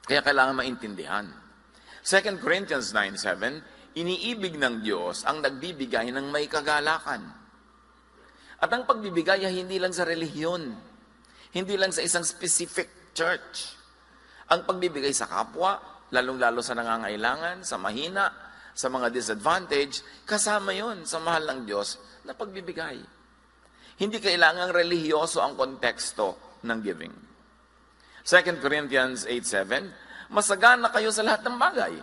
Kaya kailangan maintindihan. 2 Corinthians 9:7, iniibig ng Diyos ang nagbibigay ng may kagalakan. At ang pagbibigay ay hindi lang sa relihiyon, hindi lang sa isang specific church. Ang pagbibigay sa kapwa, lalong-lalo sa nangangailangan, sa mahina, sa mga disadvantage, kasama yon sa mahal ng Diyos na pagbibigay. Hindi kailangang relihiyoso ang konteksto ng giving. 2 Corinthians 8:7, masagana kayo sa lahat ng bagay.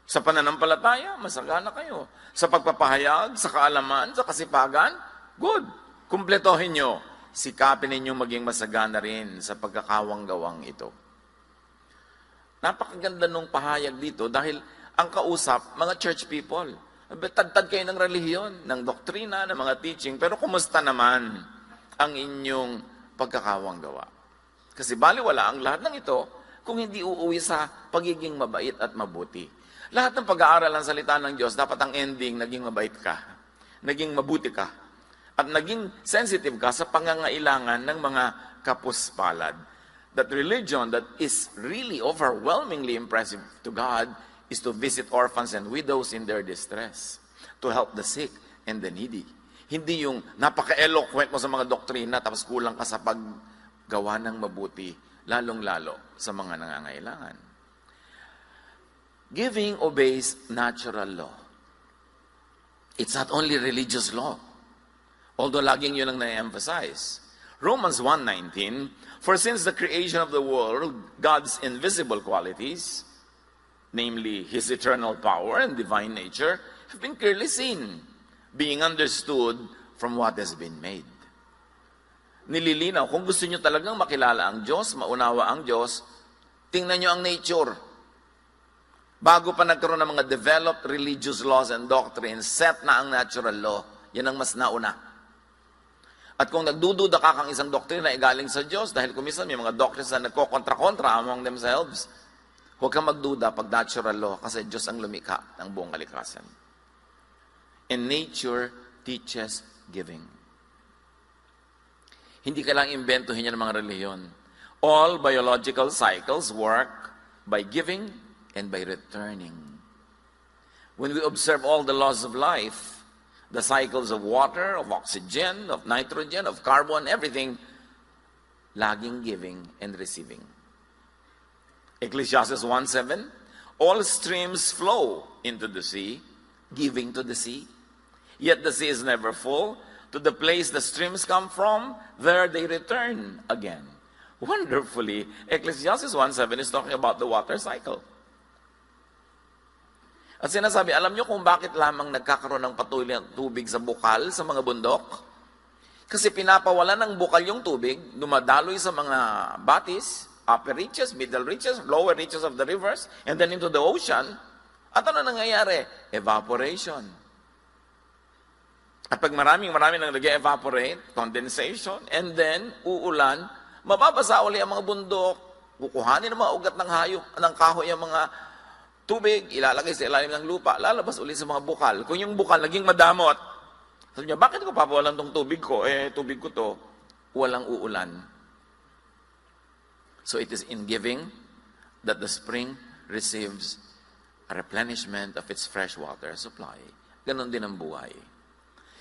Sa pananampalataya, masagana kayo. Sa pagpapahayag, sa kaalaman, sa kasipagan, good. Kumpletohin nyo. Sikapin ninyong maging masagana rin sa pagkakawang-gawang ito. Napakaganda nung pahayag dito dahil ang kausap, mga church people. Tad-tad kayo ng relihiyon, ng doktrina, ng mga teaching, pero kumusta naman ang inyong pagkakawang-gawa? Kasi baliwala ang lahat ng ito kung hindi uuwi sa pagiging mabait at mabuti. Lahat ng pag-aaral ng salita ng Diyos, dapat ang ending, naging mabait ka, naging mabuti ka, at naging sensitive ka sa pangangailangan ng mga kapuspalad. That religion that is really overwhelmingly impressive to God is to visit orphans and widows in their distress, to help the sick and the needy. Hindi yung napaka-eloquent mo sa mga doktrina tapos kulang ka sa paggawa ng mabuti, lalong-lalo sa mga nangangailangan. Giving obeys natural law. It's not only religious law, although laging yun ang na-emphasize. Romans 1:19, for since the creation of the world, God's invisible qualities, namely His eternal power and divine nature, have been clearly seen, being understood from what has been made. Nililinaw, kung gusto nyo talagang makilala ang Diyos, maunawa ang Diyos, tingnan nyo ang nature. Bago pa nagkaroon ng mga developed religious laws and doctrines, set na ang natural law. Yan ang mas nauna. At kung nagdududa ka kang isang doktrina ay galing sa Diyos, dahil kumisan may mga doctrines na nagko-kontra-kontra among themselves, huwag kang magduda pag natural law kasi Diyos ang lumikha ng buong kalikasan. And nature teaches giving. Hindi kailangang imbentohin yan ng mga relihiyon. All biological cycles work by giving and by returning. When we observe all the laws of life, the cycles of water, of oxygen, of nitrogen, of carbon, everything, laging giving and receiving. Ecclesiastes 1:7, all streams flow into the sea, giving to the sea. Yet the sea is never full. To the place the streams come from, there they return again. Wonderfully, Ecclesiastes 1:7 is talking about the water cycle. At sinasabi, alam nyo kung bakit lamang nagkakaroon ng patuloy ng tubig sa bukal sa mga bundok? Kasi pinapawala ng bukal yung tubig, dumadaloy sa mga batis, upper reaches, middle reaches, lower reaches of the rivers, and then into the ocean. At ano nangyayari? Evaporation. At pag maraming nang nag-evaporate, condensation, and then uulan, mababasa uli ang mga bundok, kukuhanin ng mga ugat ng hayop, ng kahoy ang mga tubig, ilalagay sa ilalim ng lupa, lalabas uli sa mga bukal. Kung yung bukal naging madamot, sabi niya, bakit ko papawalan tong tubig ko? Tubig ko to, walang uulan. So it is in giving that the spring receives a replenishment of its fresh water supply. Ganon din ang buhay.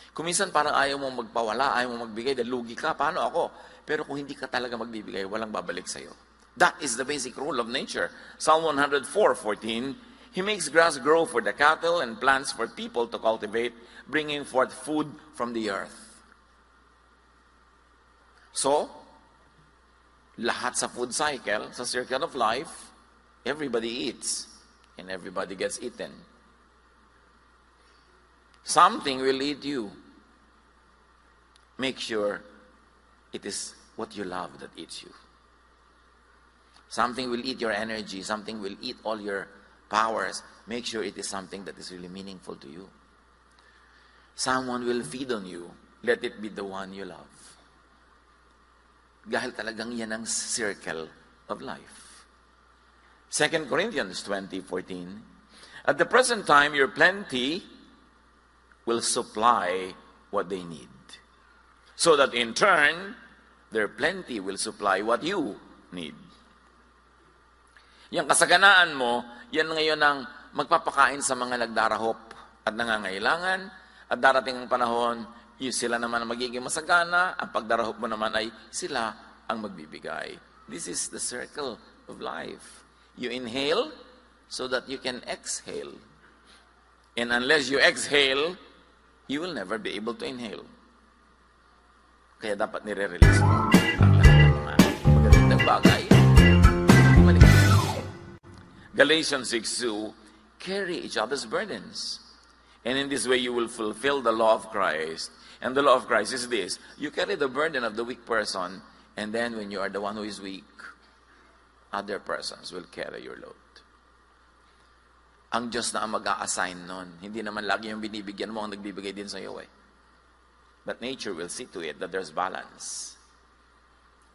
Kuminsan parang ayaw mong magpawala, ayaw mong magbigay, dahil lugi ka, paano ako? Pero kung hindi ka talaga magbibigay, walang babalik sa'yo. That is the basic rule of nature. Psalm 104:14, He makes grass grow for the cattle and plants for people to cultivate, bringing forth food from the earth. So, lahat sa food cycle, sa circle of life, everybody eats and everybody gets eaten. Something will eat you. Make sure it is what you love that eats you. Something will eat your energy. Something will eat all your powers. Make sure it is something that is really meaningful to you. Someone will feed on you. Let it be the one you love. Dahil talagang yan ang circle of life. 2 Corinthians 20:14, at the present time, your plenty will supply what they need. So that in turn, their plenty will supply what you need. Yung kasaganaan mo, yan ngayon ang magpapakain sa mga nagdarahop at nangangailangan, at darating ang panahon, sila naman ang magiging masagana, ang pagdarahop mo naman ay sila ang magbibigay. This is the circle of life. You inhale so that you can exhale. And unless you exhale, you will never be able to inhale. Kaya dapat nire-release mo ang lahat ng mga magagandang bagay. Galatians 6:2, carry each other's burdens. And in this way you will fulfill the law of Christ. And the law of Christ is this: you carry the burden of the weak person, and then when you are the one who is weak, other persons will carry your load. Ang Diyos na ang mag-a-assign nun. Hindi naman lagi yung binibigyan mo ang nagbibigay din sa iyo eh. But nature will see to it that there's balance.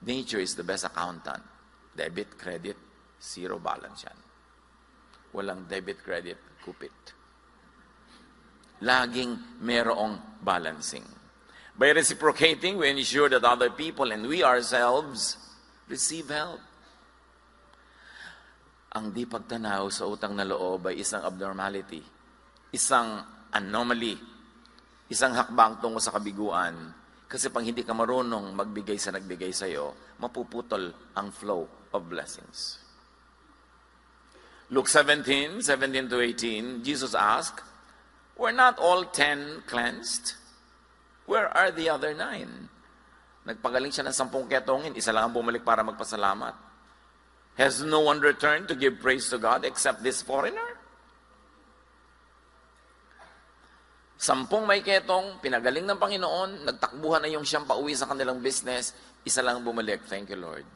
Nature is the best accountant. Debit, credit, zero balance yan. Walang debit, credit, kupit. Laging merong balancing. By reciprocating, we ensure that other people and we ourselves receive help. Ang di pagtanaw sa utang na loob ay isang abnormality, isang anomaly, isang hakbang tungo sa kabiguan. Kasi pag hindi ka marunong magbigay sa nagbigay sa iyo, mapuputol ang flow of blessings. Luke 17:17-18, Jesus asked, were not all 10 cleansed? Where are the other 9? Nagpagaling siya ng 10 ketongin, isa lang ang bumalik para magpasalamat. Has no one returned to give praise to God except this foreigner? 10 may ketong, pinagaling ng Panginoon, nagtakbuhan na yung siyang pauwi sa kanilang business, isa lang bumalik. Thank you, Lord.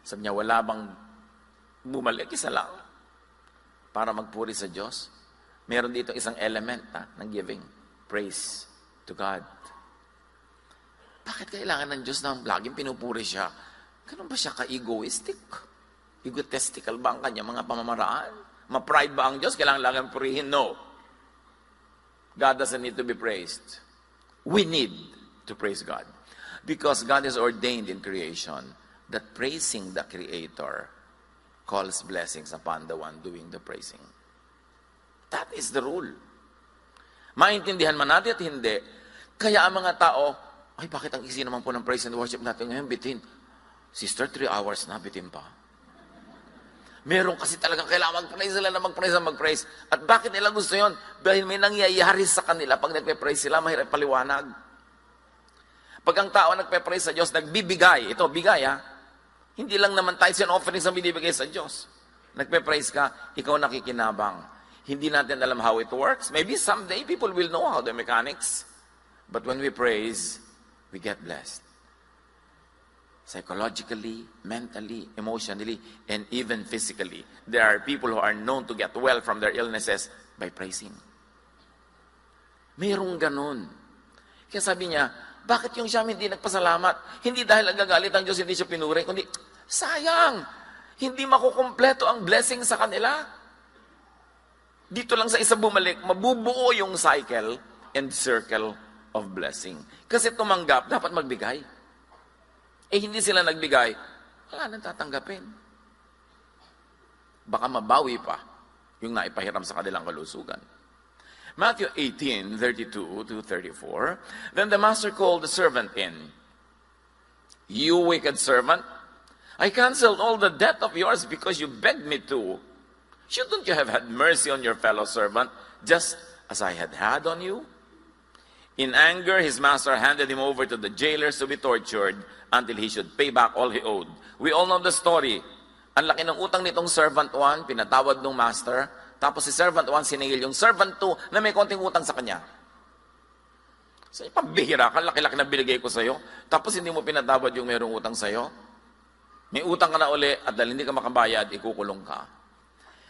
Sabi niya, wala bang bumalik? Isa lang. Para magpuri sa Diyos. Meron dito isang element ng giving. Praise to God. Bakit kailangan ng Diyos na laging pinupuri siya? Ganun ba siya ka-egoistic? Egotistical ba ang kanya mga pamamaraan? Ma-pride ba ang Diyos? Kailangan lang purihin? No. God doesn't need to be praised. We need to praise God. Because God has ordained in creation that praising the Creator calls blessings upon the one doing the praising. That is the rule. Maintindihan man natin at hindi, kaya ang mga tao, ay bakit ang easy naman po ng praise and worship natin ngayon, bitin? Sister, 3 hours na, bitin pa. Meron kasi talagang kailangan mag-praise sila na mag-praise. At bakit nila gusto yon? Dahil may nangyayari sa kanila. Pag nagpe-praise sila, mahirap paliwanag. Pag ang tao nagpe-praise sa Diyos, nagbibigay. Ito, bigay ha. Hindi lang naman tithes and offerings ang binibigay sa Diyos. Nagpe-praise ka, ikaw nakikinabang. Hindi natin alam how it works. Maybe someday people will know how the mechanics. But when we praise, we get blessed. Psychologically, mentally, emotionally, and even physically. There are people who are known to get well from their illnesses by praising. Mayroong ganun. Kaya sabi niya, bakit yung siyam hindi nagpasalamat? Hindi dahil agagalit ang Diyos, hindi siya pinuri, kundi sayang! Hindi makukumpleto ang blessing sa kanila. Dito lang sa isa bumalik, mabubuo yung cycle and circle of blessing. Kasi tumanggap, dapat magbigay. Hindi sila nagbigay, wala nang tatanggapin. Baka mabawi pa yung naipahiram sa kanilang kalusugan. Matthew 18:32-34, then the master called the servant in. You wicked servant, I canceled all the debt of yours because you begged me to. Shouldn't you have had mercy on your fellow servant, just as I had had on you? In anger, his master handed him over to the jailers to be tortured until he should pay back all he owed. We all know the story. Ang laki ng utang nitong servant 1, pinatawad ng master, tapos si servant 1 siningil yung servant 2 na may konting utang sa kanya. So, pambihira ka, laki-laki na binigay ko sa'yo, tapos hindi mo pinatawad yung mayroong utang sa'yo. May utang ka na uli at dahil hindi ka makabayad, ikukulong ka.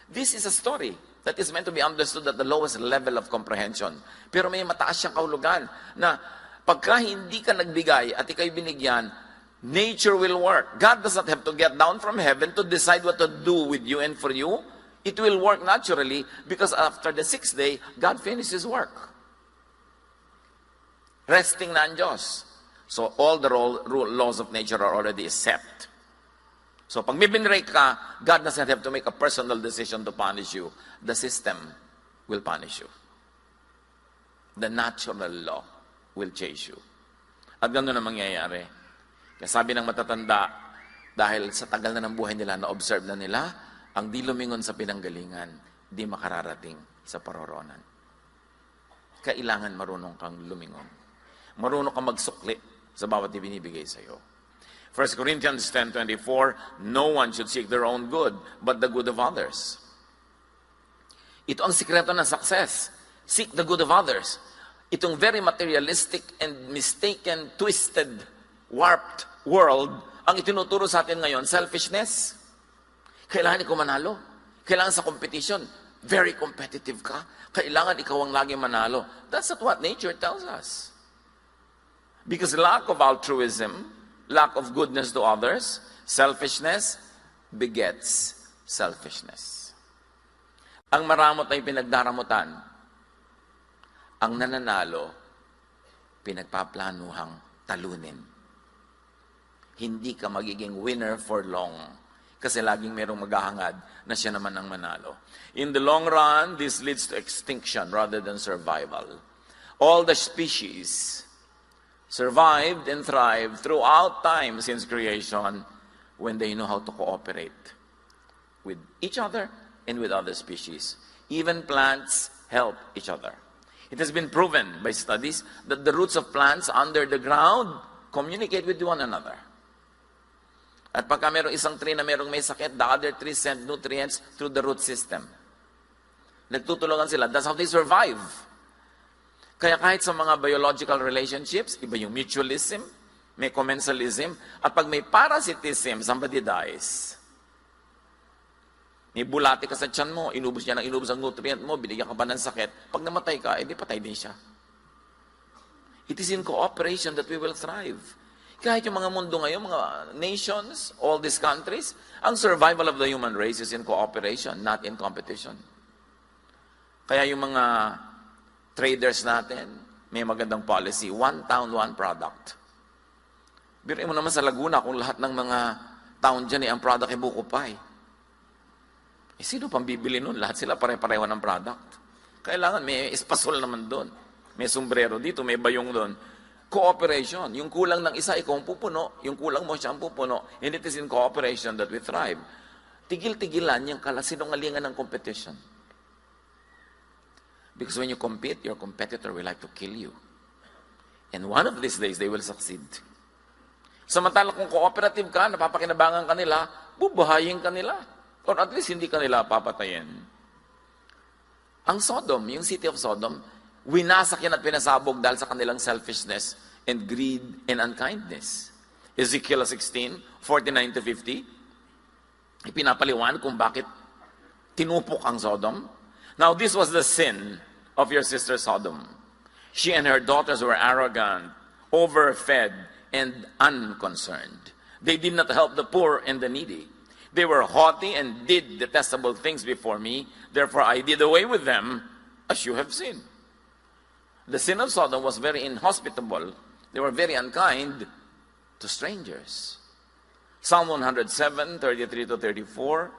This is a story that is meant to be understood at the lowest level of comprehension. Pero may mataas siyang kahulugan na pagka hindi ka nagbigay at ikaw'y binigyan, nature will work. God does not have to get down from heaven to decide what to do with you and for you. It will work naturally because after the 6th day, God finished His work. Resting na ang Diyos. So all the laws of nature are already set. So pag may binrake ka, God doesn't have to make a personal decision to punish you. The system will punish you. The natural law will chase you. At gano'n na mangyayari. Kaya sabi ng matatanda, dahil sa tagal na ng buhay nila, na-observe na nila, ang di lumingon sa pinanggalingan, di makararating sa paroroonan. Kailangan marunong kang lumingon. Marunong kang magsukli sa bawat ibinibigay sa iyo. 1 Corinthians 10:24, no one should seek their own good, but the good of others. Ito ang sikreto ng success. Seek the good of others. Itong very materialistic and mistaken, twisted, warped world, ang itinuturo sa atin ngayon, selfishness. Kailangan ikaw manalo. Kailangan sa competition, very competitive ka. Kailangan ikaw ang laging manalo. That's not what nature tells us. Because lack of altruism, lack of goodness to others, selfishness begets selfishness. Ang maramot ay pinagdaramutan. Ang nananalo, pinagpaplanuhang talunin. Hindi ka magiging winner for long. Kasi laging merong maghahangad na siya naman ang manalo. In the long run, this leads to extinction rather than survival. All the species survived and thrived throughout time since creation when they know how to cooperate with each other and with other species. Even plants help each other. It has been proven by studies that the roots of plants under the ground communicate with one another. At pagka mayroong isang tree na mayroong may sakit, the other trees send nutrients through the root system. Nagtutulungan sila. That's how they survive. Kaya kahit sa mga biological relationships, iba yung mutualism, may commensalism, at pag may parasitism, somebody dies. May bulati ka sa tiyan mo, inubos niya ng inubos ang nutrient mo, binigyan ka pa ng sakit. Pag namatay ka, edi patay din siya. It is in cooperation that we will thrive. Kahit yung mga mundo ngayon, mga nations, all these countries, ang survival of the human race is in cooperation, not in competition. Kaya yung mga traders natin, may magandang policy, one town, one product. Biruin mo naman sa Laguna, kung lahat ng mga town dyan, ang product ay buko pie. Sino pang bibili nun? Lahat sila pare-pareho ng product. Kailangan may espasol naman doon. May sombrero dito, may bayong doon. Cooperation. Yung kulang ng isa, ikaw ang pupuno. Yung kulang mo, siya ang pupuno. And it is in cooperation that we thrive. Tigil-tigilan yung sinungalingan ng competition. Because when you compete, your competitor will like to kill you. And one of these days, they will succeed. Samantala kung cooperative ka, napapakinabangan ka nila, bubuhayin ka nila. Or at least hindi ka nila papatayin. Ang Sodom, yung city of Sodom, winasak yan at pinasabog dahil sa kanilang selfishness and greed and unkindness. Ezekiel 16:49-50, ipinapaliwan kung bakit tinupok ang Sodom. Now this was the sin of your sister Sodom. She and her daughters were arrogant, overfed, and unconcerned. They did not help the poor and the needy. They were haughty and did detestable things before me. Therefore I did away with them, as you have seen. The sin of Sodom was very inhospitable. They were very unkind to strangers. Psalm 107:33-34,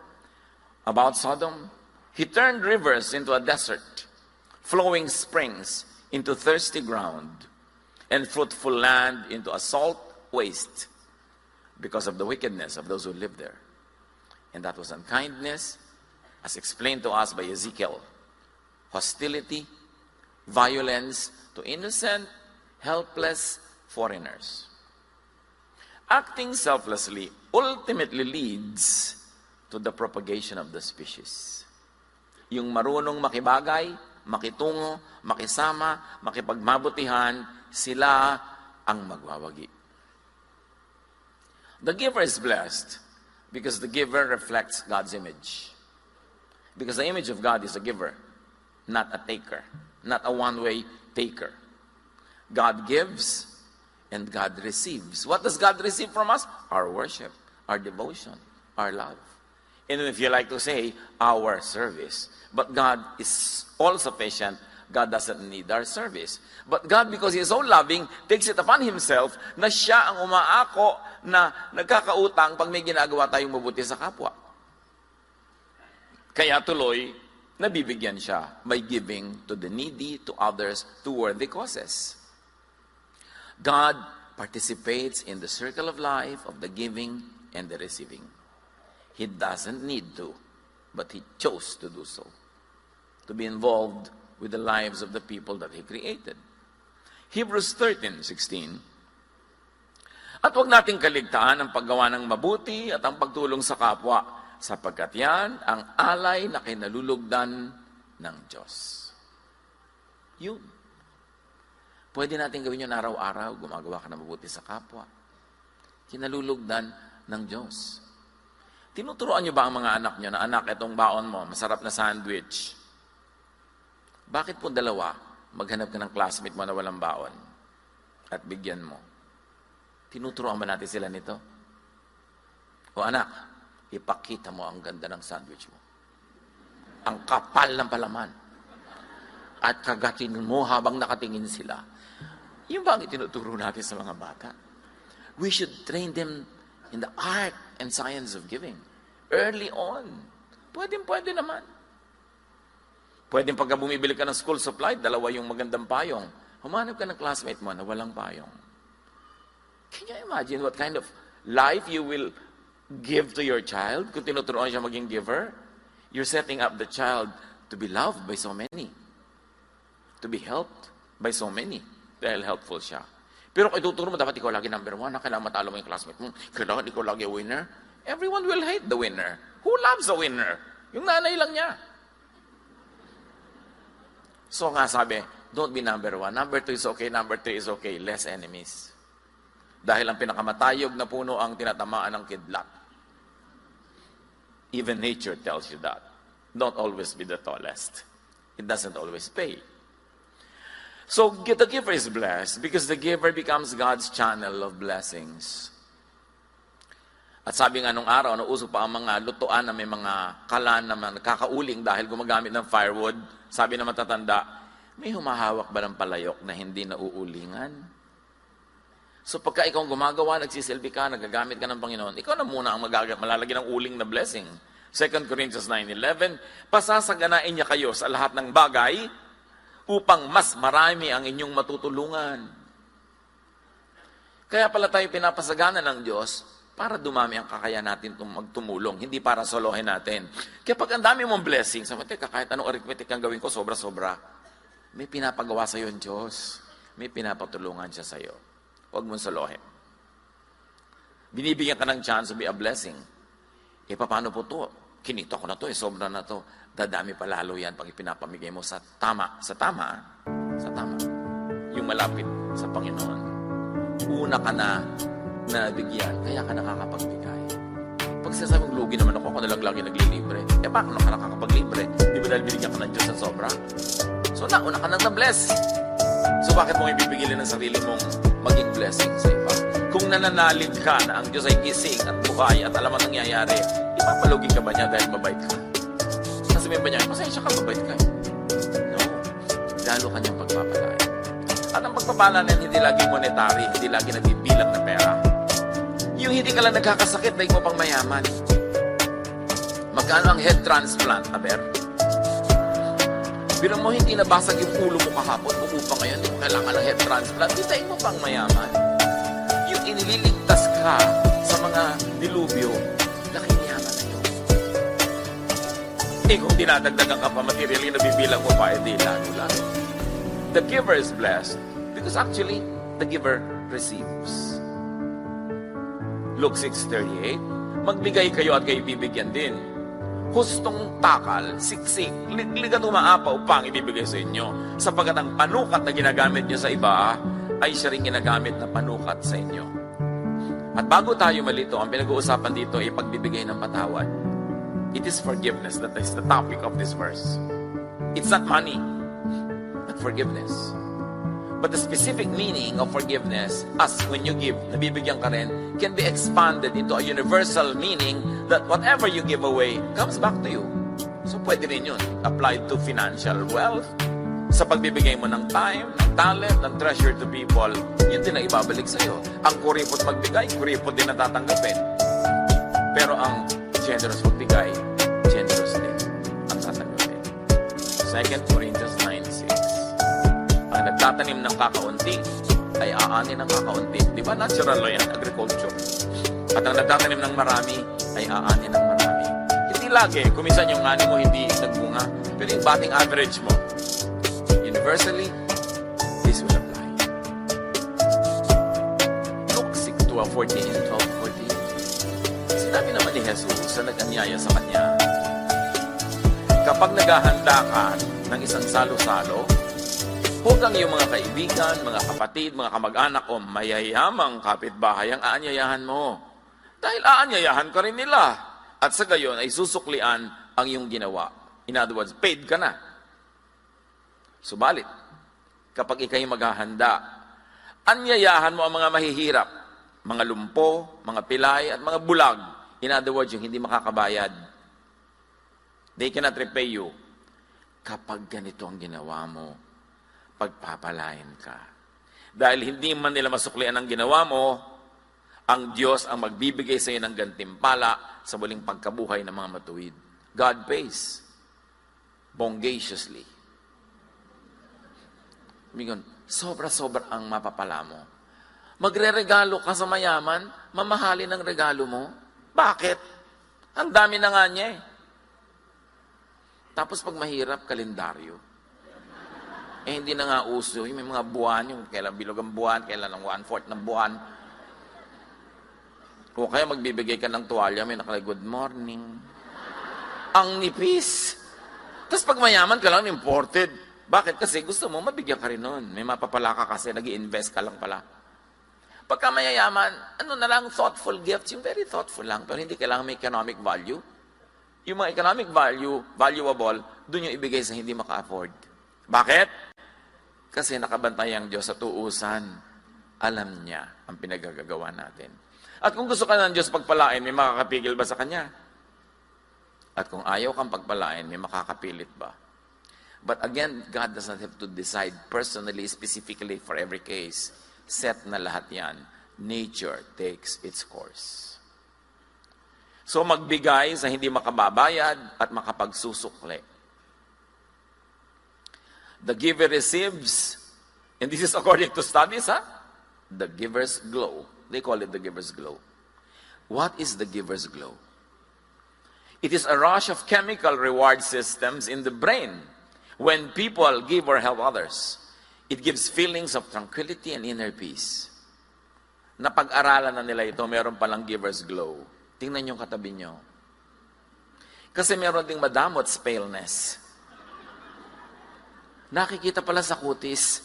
about Sodom. He turned rivers into a desert, flowing springs into thirsty ground, and fruitful land into a salt waste, because of the wickedness of those who live there. And that was unkindness, as explained to us by Ezekiel. Hostility, violence to innocent, helpless foreigners. Acting selflessly ultimately leads to the propagation of the species. Yung marunong makibagay, makitungo, makisama, makipagmabutihan, sila ang magwawagi. The giver is blessed because the giver reflects God's image. Because the image of God is a giver, not a taker, not a one-way taker. God gives and God receives. What does God receive from us? Our worship, our devotion, our love. And if you like to say, our service. But God is all-sufficient God doesn't need our service. But God, because He is so loving, takes it upon Himself na siya ang umaako na nagkakautang pag may ginagawa tayong mabuti sa kapwa. Kaya tuloy, nabibigyan siya by giving to the needy, to others, to worthy causes. God participates in the circle of life of the giving and the receiving. He doesn't need to, but He chose to do so, to be involved with the lives of the people that He created. Hebrews 13:16. At huwag nating kaligtaan ang paggawa ng mabuti at ang pagtulong sa kapwa, sapagkat yan ang alay na kinalulugdan ng Diyos. Yun. Pwede natin gawin yun araw-araw, gumagawa ka ng mabuti sa kapwa. Kinalulugdan ng Diyos. Tinuturoan niyo ba ang mga anak niyo na, anak, itong baon mo, masarap na sandwich. Bakit po dalawa, maghanap ka ng classmate mo na walang baon at bigyan mo? Tinuturoan ba natin sila nito? O anak, ipakita mo ang ganda ng sandwich mo. Ang kapal ng palaman. At kagatin mo habang nakatingin sila. Yung ba ang itinuturo natin sa mga bata? We should train them in the art and science of giving. Early on. Pwede naman. Pwede pagka bumibili ka ng school supply, dalawa yung magandang payong. Humanap ka ng classmate mo na walang payong. Can you imagine what kind of life you will give to your child kung tinuturuan siya maging giver? You're setting up the child to be loved by so many. To be helped by so many. Dahil helpful siya. Pero kung ituturo mo, dapat ikaw lagi number 1, na kailangan matalo mo yung classmate mo, kailangan ikaw lagi a winner. Everyone will hate the winner. Who loves a winner? Yung nanay lang niya. So nga sabi, don't be number 1. Number 2 is okay, number 3 is okay. Less enemies. Dahil ang pinakamatayog na puno ang tinatamaan ng kidlat. Even nature tells you that. Don't always be the tallest. It doesn't always pay. So the giver is blessed because the giver becomes God's channel of blessings. At sabi nga nung araw, uso pa ang mga lutuan na may mga kalan na nakakauling dahil gumagamit ng firewood. Sabi na matatanda, may humahawak ba ng palayok na hindi nauulingan? So pagka ikaw gumagawa, nagsisilbi ka, nagagamit ka ng Panginoon, ikaw na muna ang malalagyan ng uling na blessing. 2 Corinthians 9:11, pasasaganain niya kayo sa lahat ng bagay upang mas marami ang inyong matutulungan. Kaya pala tayo pinapasagana ng Diyos para dumami ang kakaya natin magtumulong, hindi para solohin natin. Kaya pag ang dami mong blessing, sabi, teka, kahit anong arithmetic ang gawin ko, sobra-sobra, may pinapagawa sa iyo ang Diyos. May pinapatulungan siya sa iyo. Huwag mong solohin. Binibigyan ka ng chance to be a blessing. E paano po to? Kinito ko na to, sobra na to. Dadami pa lalo yan pag ipinapamigay mo sa tama. Sa tama. Yung malapit sa Panginoon. Una ka na bigyan, kaya ka nakakapagbigay. Pag sinasabing lugi naman ako na lang lagi naglilibre. Paano ka nakakapaglibre? Di ba dahil binigyan ka ng Diyos sa sobra? So nauna ka nang na-bless. So bakit mo ibibigilin ng sarili mong maging blessing sa iba? Kung nananalig ka na ang Diyos ay gising at buhay at alam ang nangyayari, ipapalugi ka ba niya dahil mabait ka? Sasabihin ba niya, pasensya ka, mabait ka? No. Lalo kanyang pagpapalain. At ang pagpapala na hindi lagi monetary, hindi lagi nagbibilang na pera. Yung hindi ka lang nagkakasakit, dahil mo pang mayaman. Magkano ang head transplant, aber? Pero mo hindi nabasag yung ulo mo kahapon, upo ngayon, hindi mo kailangan ng head transplant, dahil mo pang mayaman. Yung inililigtas ka sa mga dilubyo, laking yaman na yun. Kung dinadagdagan ka pa materially, nabibilang mo pa, hindi lalo-lalo. The giver is blessed because actually, the giver receives. Luke 6:38, magbigay kayo at kayo bibigyan din. Hustong takal, siksik, liglig at umaapaw pang ibibigay sa inyo, sapagkat ang panukat na ginagamit nyo sa iba ay siya rin ginagamit na panukat sa inyo. At bago tayo malito, ang pinag-uusapan dito ay pagbibigay ng patawad. It is forgiveness that is the topic of this verse. It's not money, but forgiveness. But the specific meaning of forgiveness, as when you give, nabibigyan ka rin, can be expanded into a universal meaning that whatever you give away comes back to you. So pwede rin yun. Applied to financial wealth, Sa pagbibigay mo ng time, ng talent, ng treasure to people, yun din ang ibabalik sa'yo. Ang kuripot magbigay, kuripot din natatanggapin. Pero ang generous magbigay, generous din ang tatanggapin. 2 Corinthians 9:6. Ang nagtatanim ng kakaunti ay aani ng kakaunti. Di ba natural law yan, agriculture? At ang nagtatanim ng marami ay aani ng marami. Hindi lagi, kuminsan yung ani mo hindi nagbunga, pero yung batting average mo, universally, this will apply. Luke 6:14 and 12:14. Sinabi naman ni Jesus sa nag-anyaya sa kanya, kapag naghahanda ka ng isang salo-salo, huwag ang iyong mga kaibigan, mga kapatid, mga kamag-anak o mayayamang kapitbahay ang aanyayahan mo. Dahil aanyayahan ka rin nila. At sa gayon ay susuklian ang iyong ginawa. In other words, paid ka na. Subalit, kapag ikay maghahanda, anyayahan mo ang mga mahihirap, mga lumpo, mga pilay, at mga bulag. In other words, yung hindi makakabayad. They cannot repay you. Kapag ganito ang ginawa mo, pagpapalain ka. Dahil hindi man nila masuklian ang ginawa mo, ang Diyos ang magbibigay sa iyo ng gantimpala sa muling pagkabuhay ng mga matuwid. God pays. Bongaciously. Migon, sobra-sobra ang mapapala mo. Magre-regalo ka sa mayaman, mamahalin ang regalo mo. Bakit? Ang dami na nga niya eh. Tapos pag mahirap, kalendaryo. Hindi na nga uso. May mga buwan, yung kailan bilog ang buwan, kailan ang 1/4 ng buwan. O kaya magbibigay ka ng tuwalya, may nakalagay, good morning. Ang nipis. Tapos pag mayaman ka lang, imported. Bakit? Kasi gusto mo, mabigyan ka rin nun. May mapapala ka kasi, nag-i-invest ka lang pala. Pagka mayayaman, ano na lang, thoughtful gifts, yung very thoughtful lang, pero hindi kailangan may economic value. Yung mga economic value, valuable, dun yung ibigay sa hindi maka-afford. Bakit? Kasi nakabantay ang Diyos sa tuusan. Alam niya ang pinagagagawa natin. At kung gusto ka ng Diyos pagpalain, may makakapigil ba sa Kanya? At kung ayaw kang pagpalain, may makakapilit ba? But again, God does not have to decide personally, specifically for every case. Set na lahat yan. Nature takes its course. So magbigay sa hindi makababayad at makapagsusukli. The giver receives, and this is according to studies, the giver's glow. They call it the giver's glow. What is the giver's glow? It is a rush of chemical reward systems in the brain when people give or help others. It gives feelings of tranquility and inner peace. Napag-aralan na nila ito, meron palang giver's glow. Tingnan yung katabi nyo. Kasi meron ding madamot paleness. Nakikita pala sa kutis.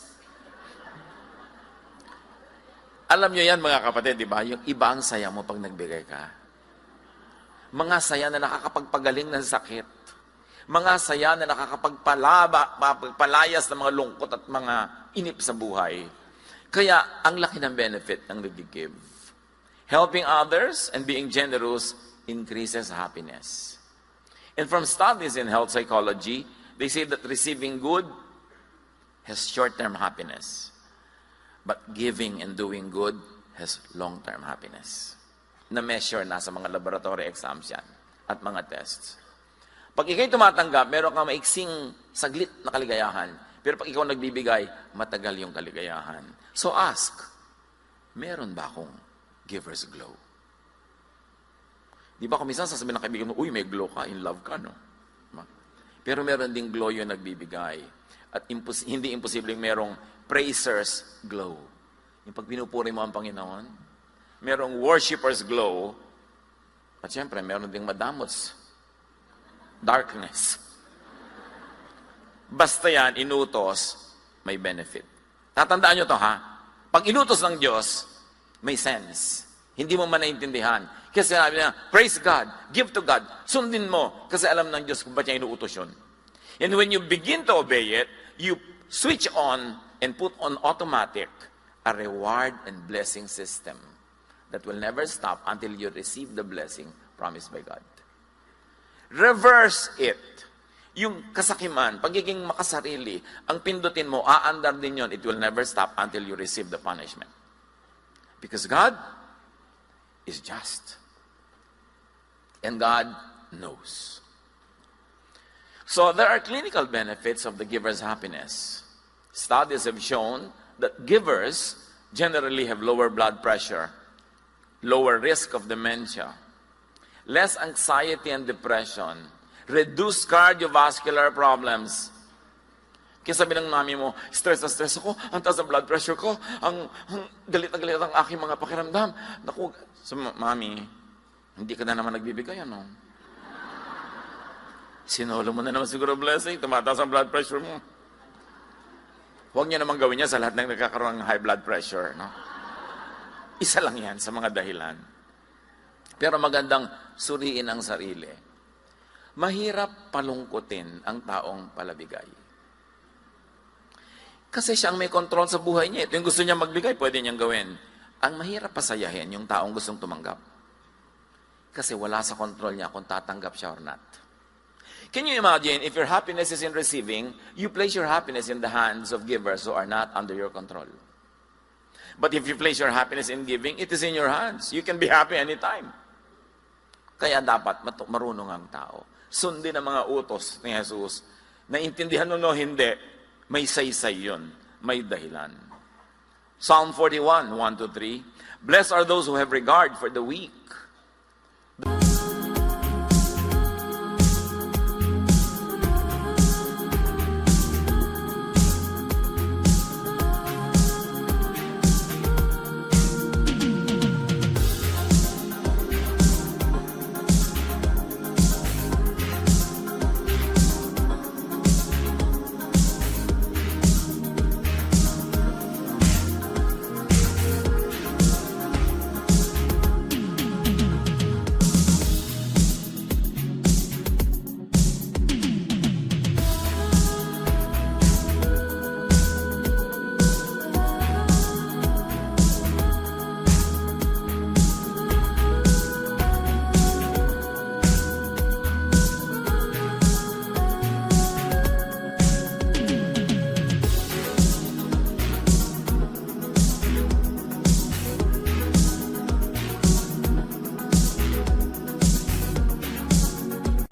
Alam nyo yan mga kapatid, di ba? Yung iba ang saya mo pag nagbigay ka. Mga saya na nakakapagpagaling ng sakit. Mga saya na nakakapagpalayas ng mga lungkot at mga inip sa buhay. Kaya ang laki ng benefit ng nag-give. Helping others and being generous increases happiness. And from studies in health psychology, they say that receiving good has short-term happiness. But giving and doing good has long-term happiness. Na-measure na sa mga laboratory exams yan at mga tests. Pag ikaw'y tumatanggap, meron kang maiksing saglit na kaligayahan. Pero pag ikaw nagbibigay, matagal yung kaligayahan. So ask, meron ba akong giver's glow? Di ba kung minsan sasabihin ng kaibigan mo, uy, may glow ka, in love ka, no? Pero meron ding glow yung nagbibigay. At hindi imposibleng merong praisers glow. Yung pag pinupuri mo ang Panginoon, merong worshipers glow, at syempre, meron ding madamots darkness. Basta yan, inutos, may benefit. Tatandaan nyo to, ha? Pag inutos ng Diyos, may sense. Hindi mo man naintindihan. Kasi sinabi niya, praise God, give to God, sundin mo, kasi alam ng Diyos kung ba't niya inuutos yun. And when you begin to obey it, you switch on and put on automatic a reward and blessing system that will never stop until you receive the blessing promised by God. Reverse it. Yung kasakiman, pagiging makasarili, ang pindutin mo, aandar din yon. It will never stop until you receive the punishment. Because God is just. And God knows. So there are clinical benefits of the giver's happiness. Studies have shown that givers generally have lower blood pressure, lower risk of dementia, less anxiety and depression, reduced cardiovascular problems. Kaya sabi ng mami mo, stress na stress ako, ang taas ng blood pressure ko, ang galit na galit ang aking mga pakiramdam. Naku, so, mami, hindi ka na naman nagbibigay, ano? Sinolo mo na naman siguro blessing, tumataas ang blood pressure mo. Huwag niyo naman gawin niya sa lahat ng nagkakaroon ng high blood pressure, no? Isa lang yan sa mga dahilan. Pero magandang suriin ang sarili. Mahirap palungkutin ang taong palabigay. Kasi siyang may kontrol sa buhay niya. Ito yung gusto niya magbigay, pwede niyang gawin. Ang mahirap pasayahin yung taong gustong tumanggap. Kasi wala sa kontrol niya kung tatanggap siya or not. Can you imagine, if your happiness is in receiving, you place your happiness in the hands of givers who are not under your control. But if you place your happiness in giving, it is in your hands. You can be happy anytime. Kaya dapat marunong ang tao. Sundin ang mga utos ni Jesus. Naintindihan mo no, hindi. May saysay yun. May dahilan. Psalm 41, 1-3. Blessed are those who have regard for the weak.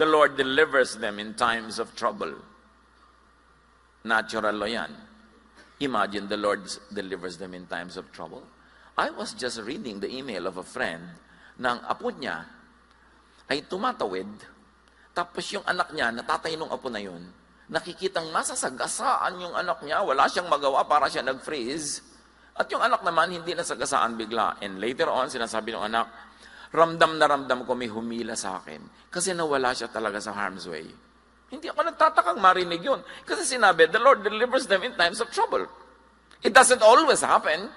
The Lord delivers them in times of trouble. Natural lo yan. Imagine the Lord delivers them in times of trouble. I was just reading the email of a friend na ang apo niya ay tumatawid, tapos yung anak niya, natatay nung apo na yun, nakikitang masasagasaan yung anak niya, wala siyang magawa para siya nag-freeze, at yung anak naman hindi nasagasaan bigla. And later on, sinasabi ng anak, ramdam na ramdam ko may humila sa akin. Kasi nawala siya talaga sa harm's way. Hindi ako nagtatakang marinig yun. Kasi sinabi, the Lord delivers them in times of trouble. It doesn't always happen.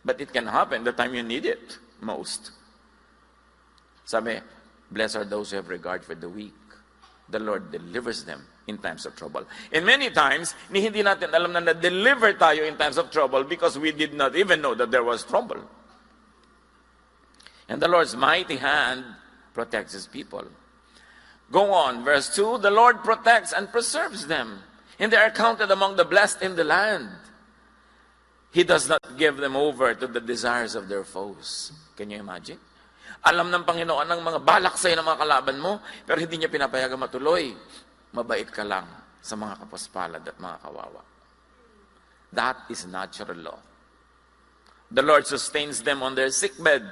But it can happen the time you need it most. Sabi, blessed are those who have regard for the weak. The Lord delivers them in times of trouble. And many times, hindi natin alam na na-deliver tayo in times of trouble because we did not even know that there was trouble. And the Lord's mighty hand protects His people. Go on, verse 2, the Lord protects and preserves them, and they are counted among the blessed in the land. He does not give them over to the desires of their foes. Can you imagine? Alam ng Panginoon ang mga balak sa'yo ng mga kalaban mo, pero hindi niya pinapayagan matuloy. Mabait ka lang sa mga kapaspalad at mga kawawa. That is natural law. The Lord sustains them on their sickbed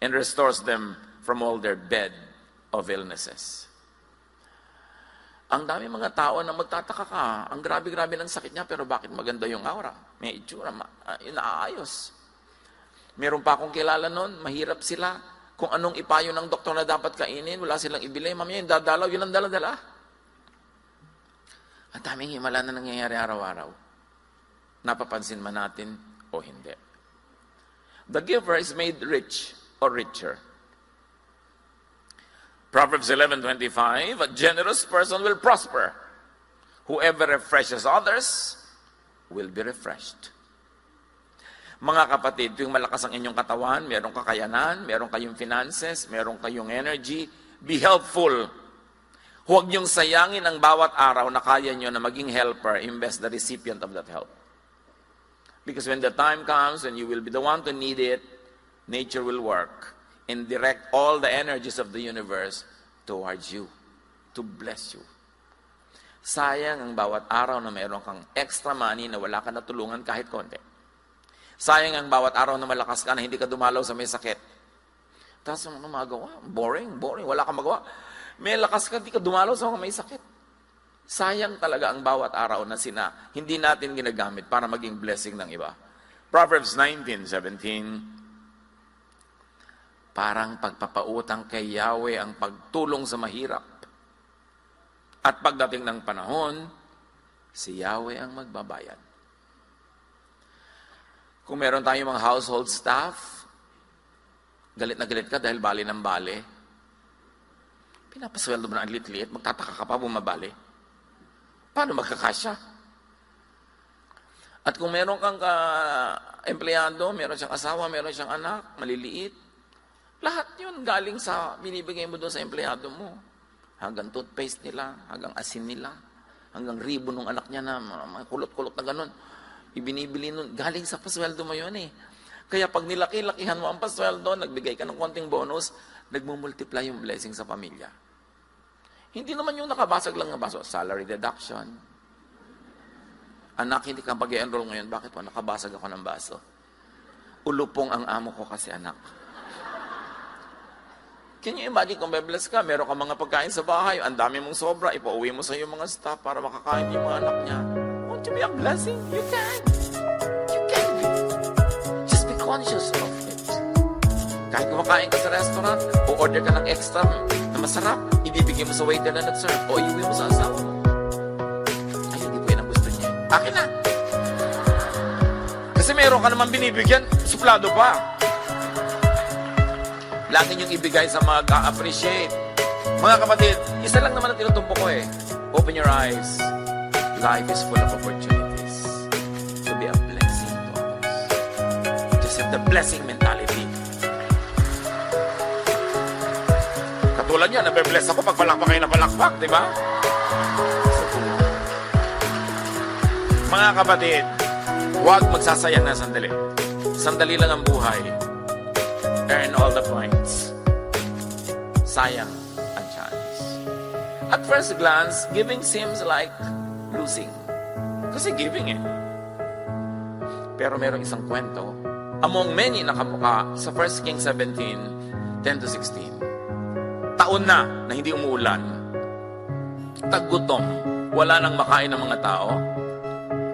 and restores them from all their bed of illnesses. Ang dami mga tao na magtataka ka, ang grabe-grabe ng sakit niya, pero bakit maganda yung aura? May itsura, inaayos. Meron pa akong kilala noon, mahirap sila. Kung anong ipayo ng doktor na dapat kainin, wala silang ibili. Mamaya yung dadalaw, yun ang dala-dala. Ang daming himala na nangyayari araw-araw. Napapansin man natin o hindi. The giver is made rich or richer. Proverbs 11:25, a generous person will prosper. Whoever refreshes others will be refreshed. Mga kapatid, yung malakas ang inyong katawan, merong kakayanan, meron kayong finances, meron kayong energy, be helpful. Huwag niyong sayangin ang bawat araw na kaya niyo na maging helper, imbes the recipient of that help. Because when the time comes when you will be the one to need it, nature will work and direct all the energies of the universe towards you, to bless you. Sayang ang bawat araw na mayroon kang extra money na wala ka natulungan kahit konti. Sayang ang bawat araw na malakas ka na hindi ka dumalaw sa may sakit. Tapos ano magawa? Boring, wala kang magawa. May lakas ka, hindi ka dumalaw sa may sakit. Sayang talaga ang bawat araw na hindi natin ginagamit para maging blessing ng iba. Proverbs 19:17, parang pagpapautang kay Yahweh ang pagtulong sa mahirap. At pagdating ng panahon, si Yahweh ang magbabayad. Kung meron tayong mga household staff, galit na galit ka dahil bali ng bali, pinapasweldo mo na ang lit-lit, magtataka ka pa bumabali. Paano magkakasya? At kung meron kang empleyado, meron siyang asawa, meron siyang anak, maliliit, lahat yun galing sa binibigay mo doon sa empleyado mo. Hanggang toothpaste nila, hanggang asin nila, hanggang ribbon ng anak niya na mga kulot-kulot na ganun. Ibinibili nun, galing sa pasweldo mo yun eh. Kaya pag nilaki-lakihan mo ang pasweldo, nagbigay ka ng konting bonus, nagmumultiply yung blessing sa pamilya. Hindi naman yung nakabasag lang ng baso, salary deduction. Anak, hindi ka pag-enroll ngayon, bakit po nakabasag ako ng baso? Ulupong ang amo ko kasi anak. Can you imagine kung bless ka, meron ka mga pagkain sa bahay, ang dami mong sobra, ipauwi mo sa iyong mga staff para makakain yung mga anak niya. Won't you be a blessing? You can. You can be. Just be conscious of it. Kahit kumakain ka sa restaurant, o order ka ng extra na masarap, ibibigay mo sa waiter na nag-serve, o iuwi mo sa asawa mo. Ay, hindi po yan ang gusto niya. Akin na. Kasi meron ka naman binibigyan, suplado pa. Lagi niyong ibigay sa mag-appreciate. Mga kapatid, isa lang naman ang tinutumpo ko eh. Open your eyes. Life is full of opportunities to be a blessing to others. Just have the blessing mentality. Katulad niya, nabe-bless ako pag palakpak kayo na palakpak, di ba? Mga kapatid, huwag magsasayang na sandali. Sandali lang ang buhay. Earn all the points. Sayang ang chance. At first glance, giving seems like losing. Kasi giving eh. Pero merong isang kwento. Among many nakamuka sa 1 Kings 17:10-16. Taon na hindi umuulan. Taggutom. Wala nang makain ng mga tao.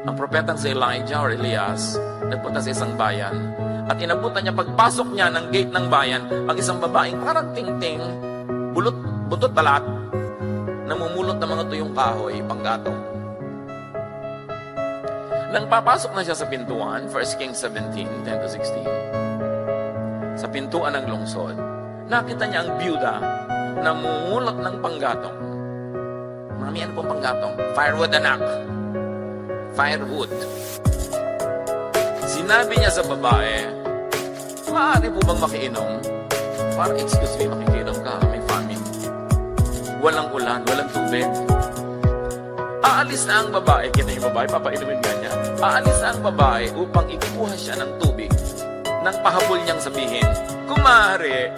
Ang propetang si Elijah or Elias nagpunta sa isang bayan. At inabutan niya, pagpasok niya ng gate ng bayan, ang isang babaeng parang ting-ting, butot balat, namumulot ng mga tuyong kahoy, panggatong. Nang papasok na siya sa pintuan, 1 Kings 17:10-16, sa pintuan ng lungsod, nakita niya ang byuda namumulot ng panggatong. Mami, ano pong panggatong? Firewood, anak. Firewood. Sinabi niya sa babae, maaari po bang makiinom? Parang, excuse me, makikinom ka, may famine. Walang ulan, walang tubig. Aalis na ang babae, kita yung babae, papainumin nga niya. Aalis na ang babae upang ikuha siya ng tubig nang pahabol niyang sabihin, kung maaari,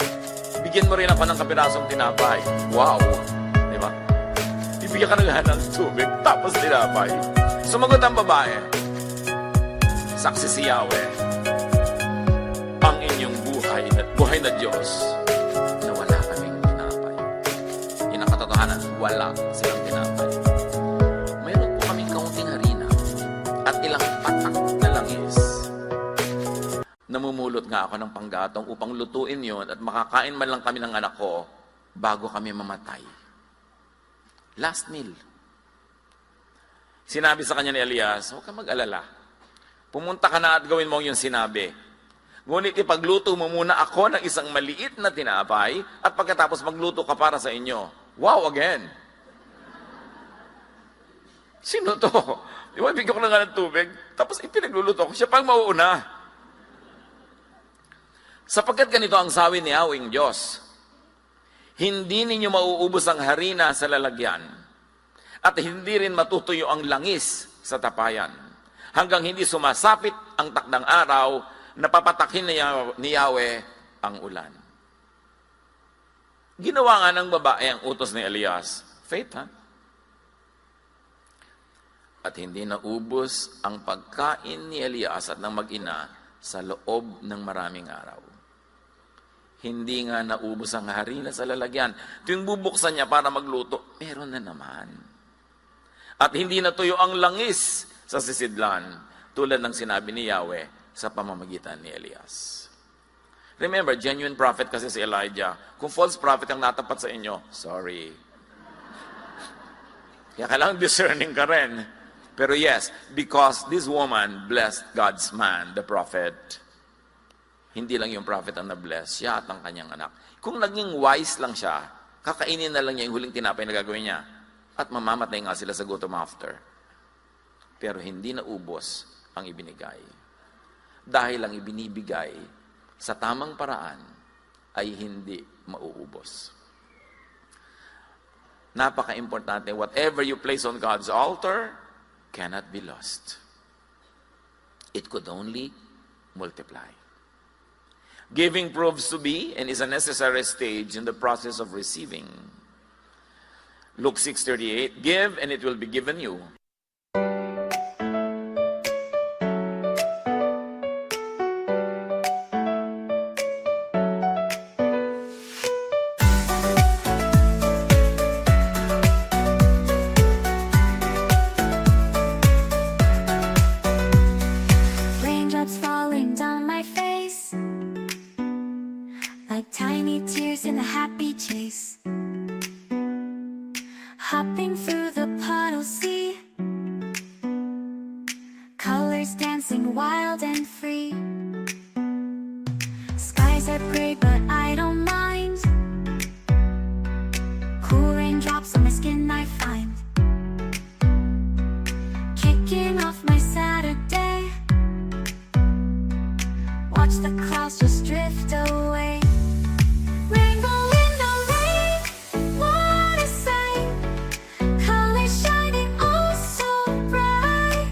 bigyan mo rin ako ng kapirasong tinapay. Wow! Di ba? Bibigyan ka na ng tubig, tapos tinapay. Sumagot ang babae, saksi si Yahweh, ang inyong buhay na Diyos, na wala kaming tinapay. Yun ang katotohanan, wala silang tinapay. Mayroon po kaming kaunting harina at ilang patak na langis. Namumulot nga ako ng panggatong upang lutuin yon at makakain man lang kami ng anak ko bago kami mamatay. Last meal. Sinabi sa kanya ni Elias, huwag ka mag-alala. Pumunta ka na at gawin mo yung sinabi. Ngunit ipagluto mo muna ako ng isang maliit na tinapay at pagkatapos magluto ka para sa inyo. Wow, again. Sino to? Di ba, bigyan ko na nga ng tubig, tapos ipinagluluto ko siya pang mauuna. Sapagkat ganito ang sawi ni Yahweh Diyos, Hindi ninyo mauubos ang harina sa lalagyan, at hindi rin matutuyo ang langis sa tapayan, hanggang hindi sumasapit ang takdang araw na papatakin ni Yahweh ang ulan. Ginawa nga ng babae ang utos ni Elias. Faith, ha? At hindi naubos ang pagkain ni Elias at ng mag-ina sa loob ng maraming araw. Hindi nga naubos ang harina sa lalagyan. Tuwing bubuksan niya para magluto, meron na naman. At hindi natuyo ang langis sa sisidlan, tulad ng sinabi ni Yahweh sa pamamagitan ni Elias. Remember, genuine prophet kasi si Elijah. Kung false prophet ang natapat sa inyo, sorry. Kaya kailangan discerning ka rin. Pero yes, because this woman blessed God's man, the prophet. Hindi lang yung prophet ang na-bless, siya at ang kanyang anak. Kung naging wise lang siya, kakainin na lang niya yung huling tinapay na gagawin niya. At mamamatay nga sila sa gutom after. Pero hindi naubos ang ibinigay. Dahil ang ibinibigay sa tamang paraan ay hindi mauubos. Napaka-importante, whatever you place on God's altar cannot be lost. It could only multiply. Giving proves to be and is a necessary stage in the process of receiving. Luke 6:38, give and it will be given you. Raindrops falling down my face, like tiny tears in a happy chase. Hopping through the puddle sea, colors dancing wild and free. Skies are gray but I don't mind. Cool raindrops on my skin I find. Kicking off my Saturday, watch the clouds just drift away. Rainbow in the rain, what a sight. Colors shining oh so bright.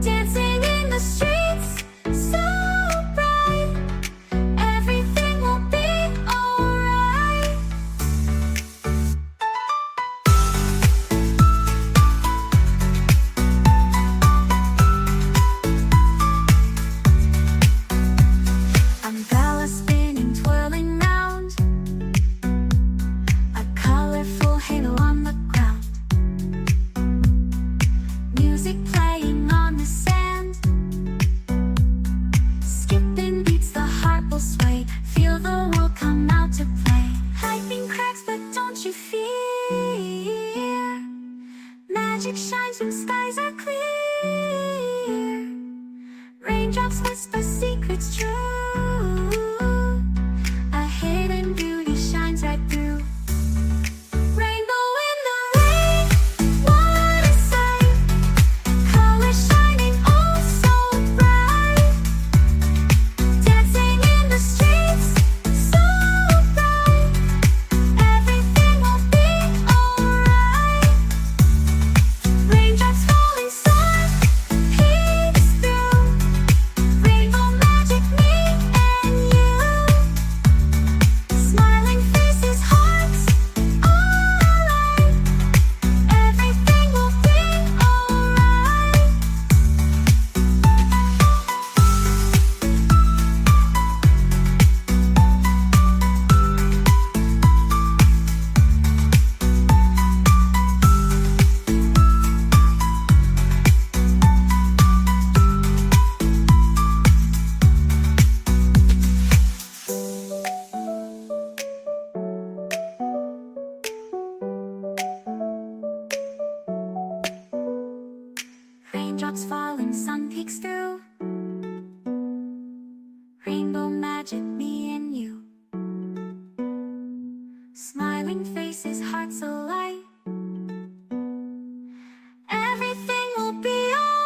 Dancing in the streets, so bright. Everything will be alright. Umbrella spinning, twirling round. A colorful halo on the ground. Music playing on the sand. Skipping beats, the heart will sway. Feel the world come out to play. Lightning cracks, but don't you fear. Magic shines when skies are clear. Raindrops whisper secrets true. A hidden beauty shines right through. Rainbow in the rain, what a sight. Colors shining oh so bright. Dancing in the streets, so bright. Everything will be alright. Raindrops falling soft, peeks through. Rainbow magic, me and you. Smiling faces, hearts alight. Everything will be alright. Raindrops falling, sun peeks through. Rainbow magic, me and you. Smiling faces, hearts alight. Everything will be alright.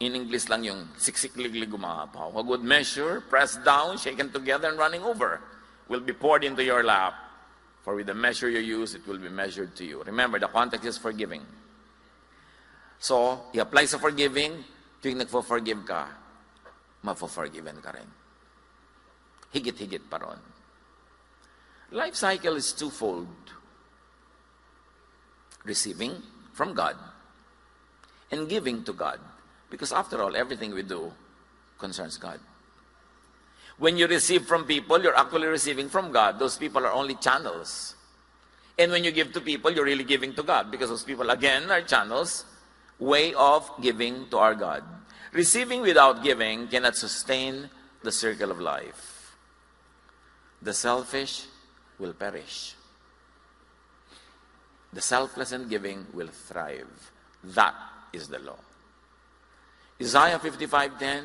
In English lang yung siksikliglig gumapaw. A good measure, pressed down, shaken together, and running over, will be poured into your lap. For with the measure you use, it will be measured to you. Remember, the context is forgiving. So, i-apply sa forgiving, tuwing nagpo-forgive ka, mapo-forgiven ka rin. Higit-higit pa ron. Life cycle is twofold. Receiving from God and giving to God. Because after all, everything we do concerns God. When you receive from people, you're actually receiving from God. Those people are only channels. And when you give to people, you're really giving to God. Because those people, again, are channels, way of giving to our God. Receiving without giving cannot sustain the circle of life. The selfish will perish. The selfless and giving will thrive. That is the law. Isaiah 55:10,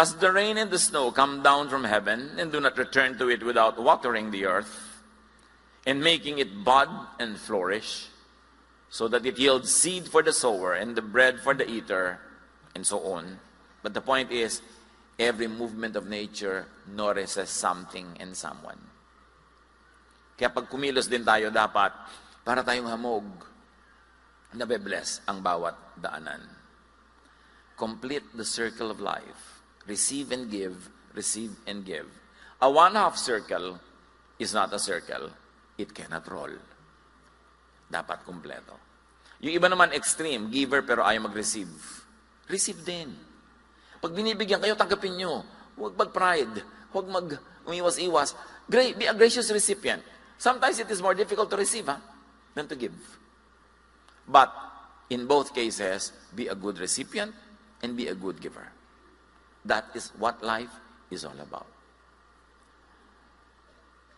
as the rain and the snow come down from heaven and do not return to it without watering the earth and making it bud and flourish, so that it yields seed for the sower and the bread for the eater, and so on. But the point is, every movement of nature nourishes something and someone. Kaya pag kumilos din tayo, dapat para tayong hamog, nabe-bless ang bawat daanan. Complete the circle of life. Receive and give, receive and give. A one-half circle is not a circle. It cannot roll. Dapat kumpleto. Yung iba naman extreme, giver pero ayaw mag-receive. Receive din. Pag binibigyan kayo, tanggapin nyo. Huwag mag-pride. Huwag mag-umiwas-iwas. Be a gracious recipient. Sometimes it is more difficult to receive than to give. But in both cases, be a good recipient and be a good giver. That is what life is all about.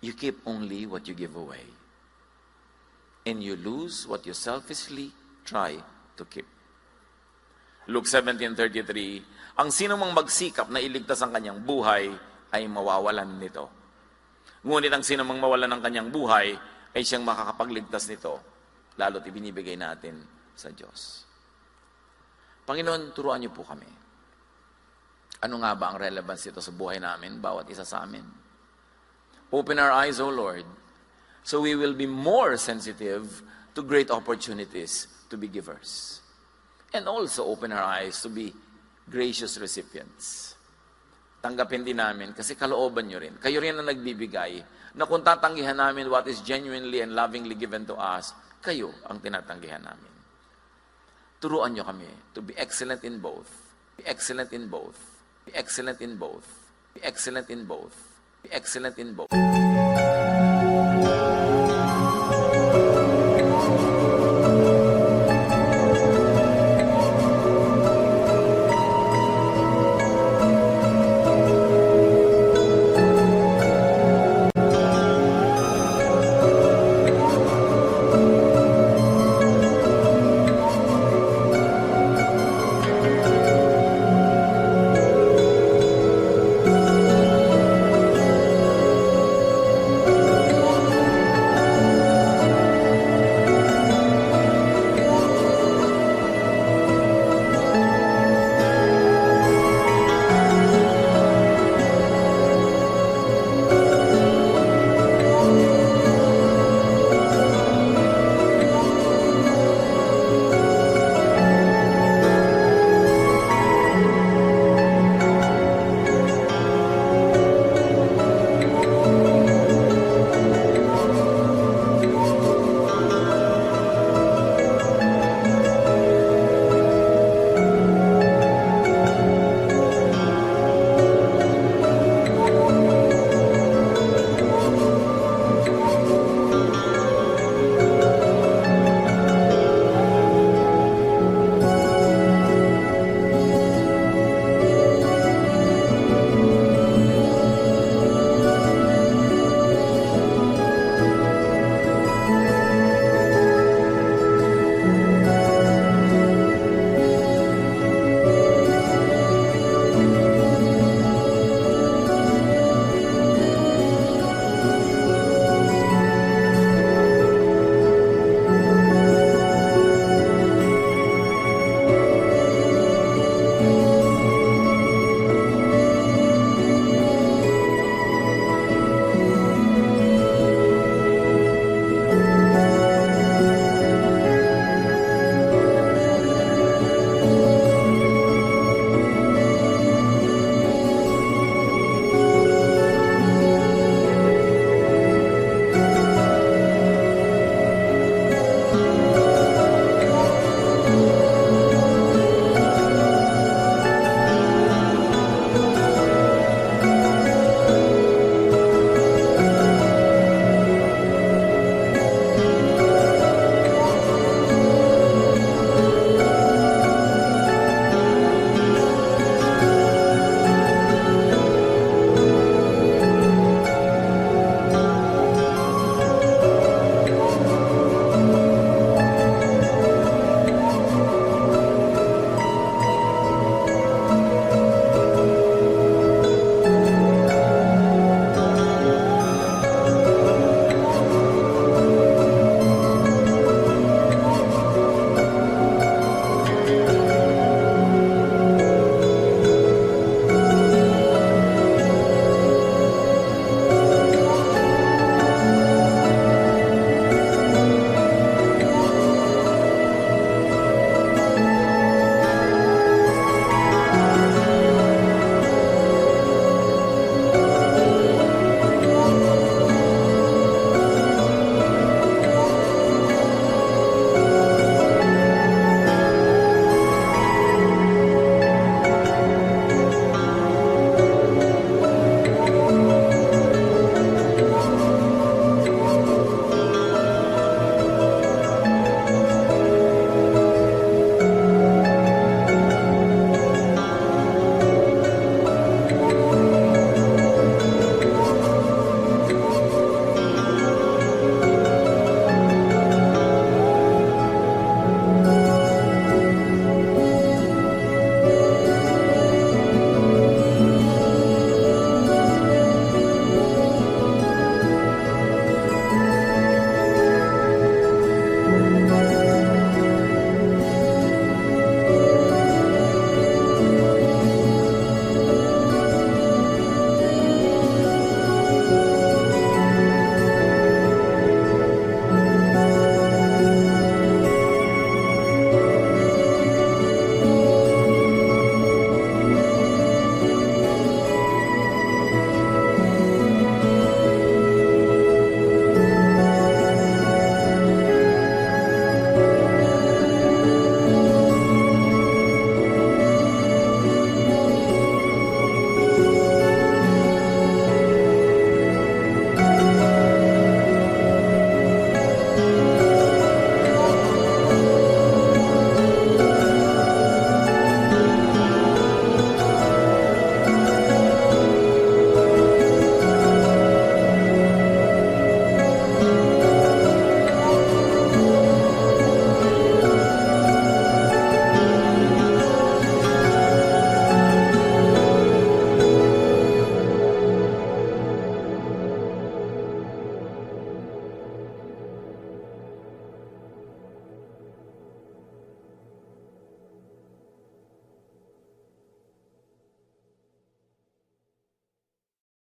You keep only what you give away. And you lose what you selfishly try to keep. Luke 17:33, ang sino mang magsikap na iligtas ang kanyang buhay ay mawawalan nito. Ngunit ang sino mang mawalan ng kanyang buhay ay siyang makakapagligtas nito, lalo't ibinibigay natin sa Diyos. Panginoon, turuan niyo po kami. Ano nga ba ang relevance ito sa buhay namin, bawat isa sa amin? Open our eyes, O Lord, so we will be more sensitive to great opportunities to be givers. And also open our eyes to be gracious recipients. Tanggapin din namin, kasi kalooban nyo rin. Kayo rin ang nagbibigay, na kung tatanggihan namin what is genuinely and lovingly given to us, kayo ang tinatanggihan namin. Turuan nyo kami to be excellent in both. Be excellent in both. Be excellent in both. Be excellent in both. Be excellent in both.